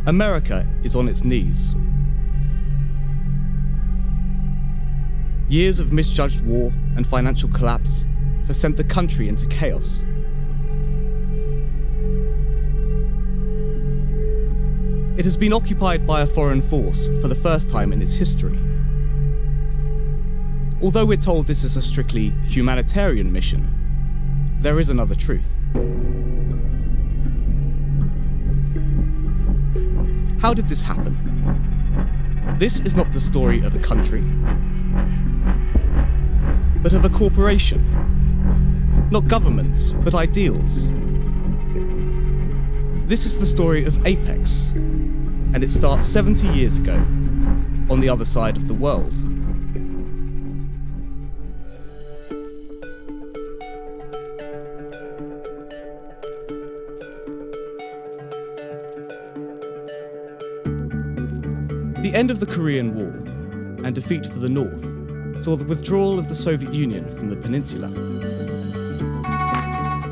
America is on its knees. Years of misjudged war and financial collapse have sent the country into chaos. It has been occupied by a foreign force for the first time in its history. Although we're told this is a strictly humanitarian mission, there is another truth. How did this happen? This is not the story of a country, but of a corporation. Not governments, but ideals. This is the story of Apex, and it starts 70 years ago, on the other side of the world. The end of the Korean War and defeat for the North saw the withdrawal of the Soviet Union from the peninsula.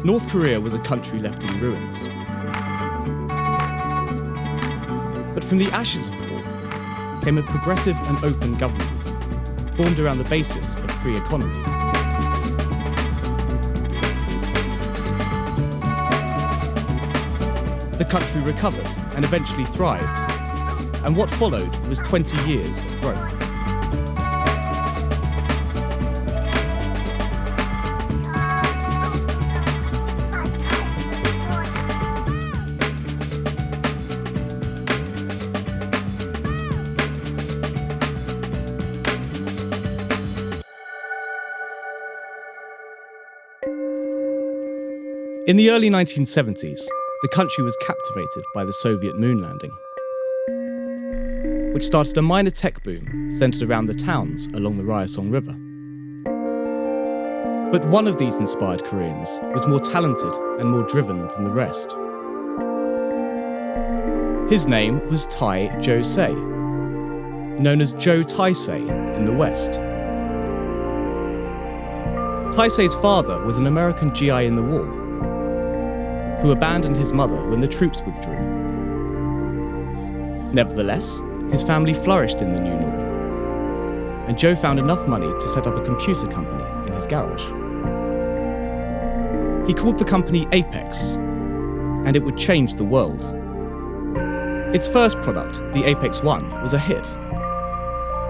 North Korea was a country left in ruins. But from the ashes of war came a progressive and open government, formed around the basis of free economy. The country recovered and eventually thrived, and what followed was 20 years of growth. In the early 1970s, the country was captivated by the Soviet moon landing, which started a minor tech boom centered around the towns along the Ryesong River. But one of these inspired Koreans was more talented and more driven than the rest. His name was Tai Jo-se, known as Joe Taisei in the West. Taisei's father was an American GI in the war, who abandoned his mother when the troops withdrew. Nevertheless, his family flourished in the New North, and Joe found enough money to set up a computer company in his garage. He called the company Apex, and it would change the world. Its first product, the Apex One, was a hit.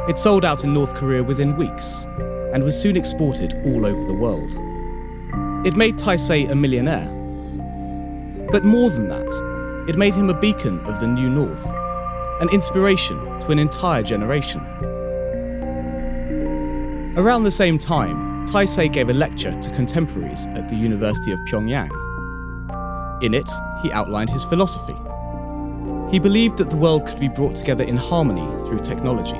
It sold out in North Korea within weeks, and was soon exported all over the world. It made Taisei a millionaire. But more than that, it made him a beacon of the New North, an inspiration to an entire generation. Around the same time, Taisei gave a lecture to contemporaries at the University of Pyongyang. In it, he outlined his philosophy. He believed that the world could be brought together in harmony through technology.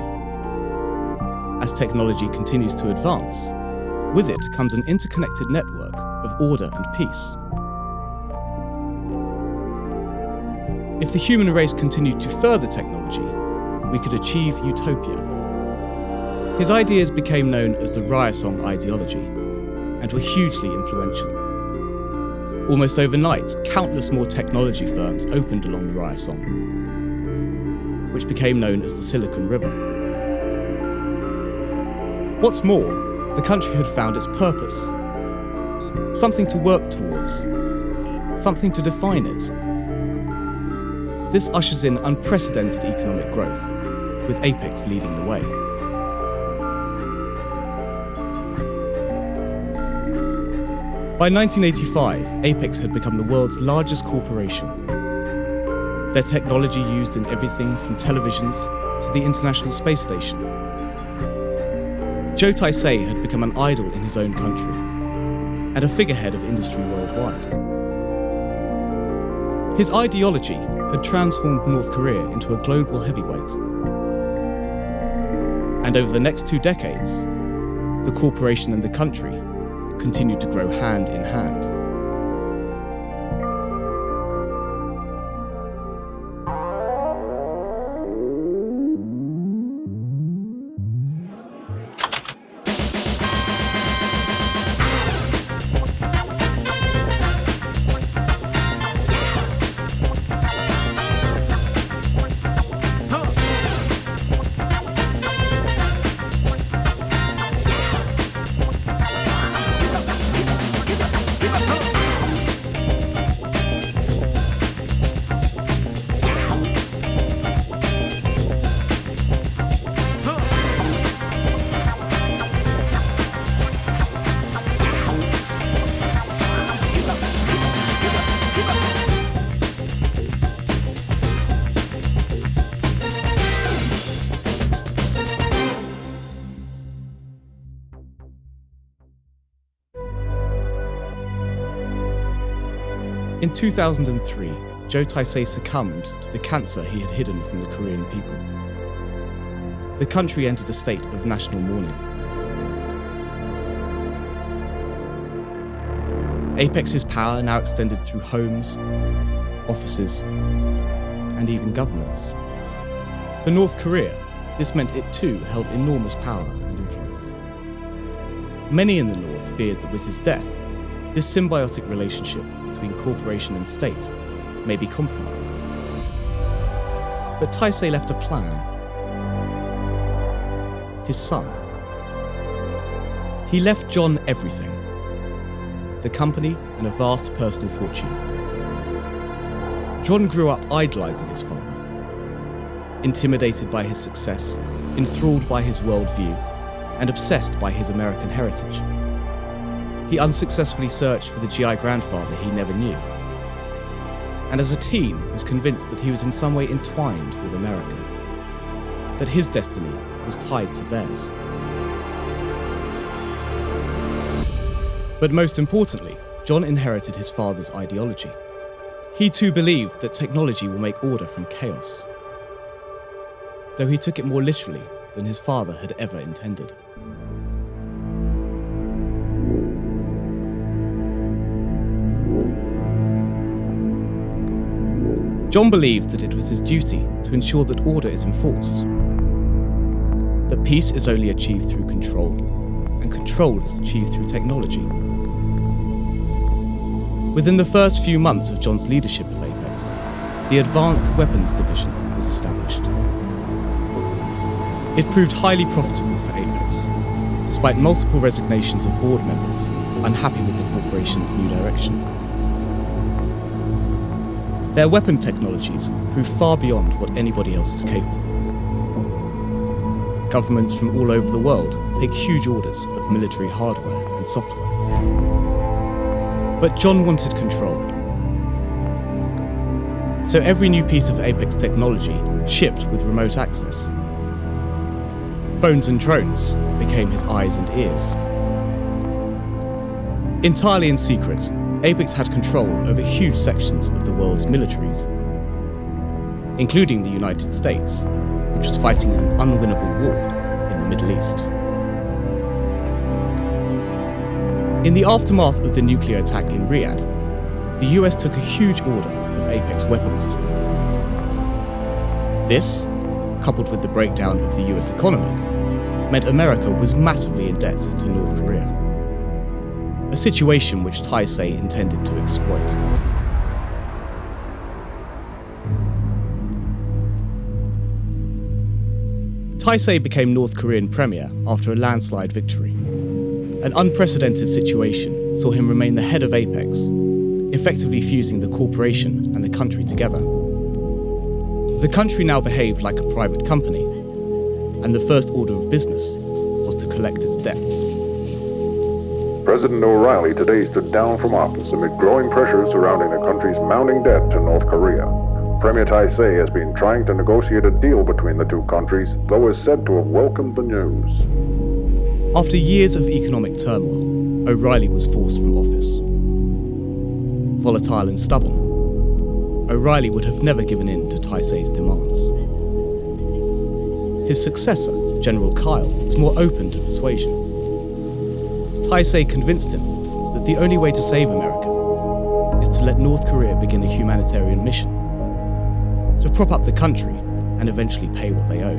As technology continues to advance, with it comes an interconnected network of order and peace. If the human race continued to further technology, we could achieve utopia. His ideas became known as the Ryesong ideology and were hugely influential. Almost overnight, countless more technology firms opened along the Ryesong, which became known as the Silicon River. What's more, the country had found its purpose, something to work towards, something to define it. This ushers in unprecedented economic growth, with Apex leading the way. By 1985, Apex had become the world's largest corporation. Their technology used in everything from televisions to the International Space Station. Joe Taisei had become an idol in his own country, and a figurehead of industry worldwide. His ideology had transformed North Korea into a global heavyweight. And over the next 2 decades, the corporation and the country continued to grow hand in hand. In 2003, Joe Taisei succumbed to the cancer he had hidden from the Korean people. The country entered a state of national mourning. Apex's power now extended through homes, offices, and even governments. For North Korea, this meant it too held enormous power and influence. Many in the North feared that with his death, this symbiotic relationship between corporation and state may be compromised. But Taisei left a plan. His son. He left John everything: the company and a vast personal fortune. John grew up idolizing his father, intimidated by his success, enthralled by his worldview, and obsessed by his American heritage. He unsuccessfully searched for the GI grandfather he never knew, and as a teen was convinced that he was in some way entwined with America, that his destiny was tied to theirs. But most importantly, John inherited his father's ideology. He too believed that technology will make order from chaos, though he took it more literally than his father had ever intended. John believed that it was his duty to ensure that order is enforced, that peace is only achieved through control, and control is achieved through technology. Within the first few months of John's leadership of Apex, the Advanced Weapons Division was established. It proved highly profitable for Apex, despite multiple resignations of board members unhappy with the corporation's new direction. Their weapon technologies proved far beyond what anybody else is capable of. Governments from all over the world take huge orders of military hardware and software. But John wanted control. So every new piece of Apex technology shipped with remote access. Phones and drones became his eyes and ears. Entirely in secret, Apex had control over huge sections of the world's militaries, including the United States, which was fighting an unwinnable war in the Middle East. In the aftermath of the nuclear attack in Riyadh, the US took a huge order of Apex weapon systems. This, coupled with the breakdown of the US economy, meant America was massively in debt to North Korea. A situation which Taisei intended to exploit. Taisei became North Korean premier after a landslide victory. An unprecedented situation saw him remain the head of Apex, effectively fusing the corporation and the country together. The country now behaved like a private company, and the first order of business was to collect its debts. President O'Reilly today stood down from office amid growing pressure surrounding the country's mounting debt to North Korea. Premier Taisei has been trying to negotiate a deal between the two countries, though is said to have welcomed the news. After years of economic turmoil, O'Reilly was forced from office. Volatile and stubborn, O'Reilly would have never given in to Taisei's demands. His successor, General Kyle, was more open to persuasion. Taisei convinced him that the only way to save America is to let North Korea begin a humanitarian mission, to prop up the country and eventually pay what they owe.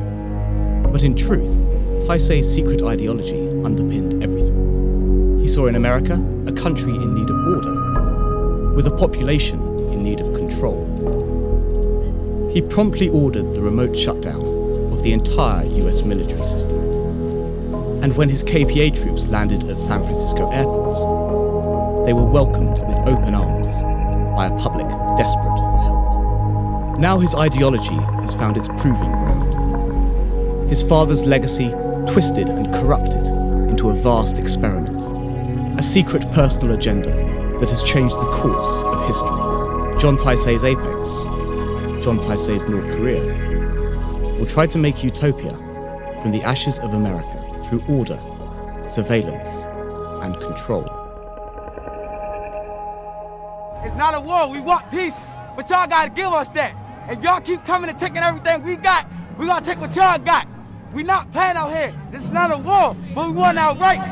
But in truth, Taisei's secret ideology underpinned everything. He saw in America a country in need of order, with a population in need of control. He promptly ordered the remote shutdown of the entire US military system. And when his KPA troops landed at San Francisco airports, they were welcomed with open arms by a public desperate for help. Now his ideology has found its proving ground. His father's legacy twisted and corrupted into a vast experiment, a secret personal agenda that has changed the course of history. John Taisei's Apex, John Taisei's North Korea, will try to make utopia from the ashes of America through order, surveillance, and control. It's not a war. We want peace, but y'all gotta give us that. If y'all keep coming and taking everything we got, we gonna take what y'all got. We not playing out here. This is not a war, but we want our rights.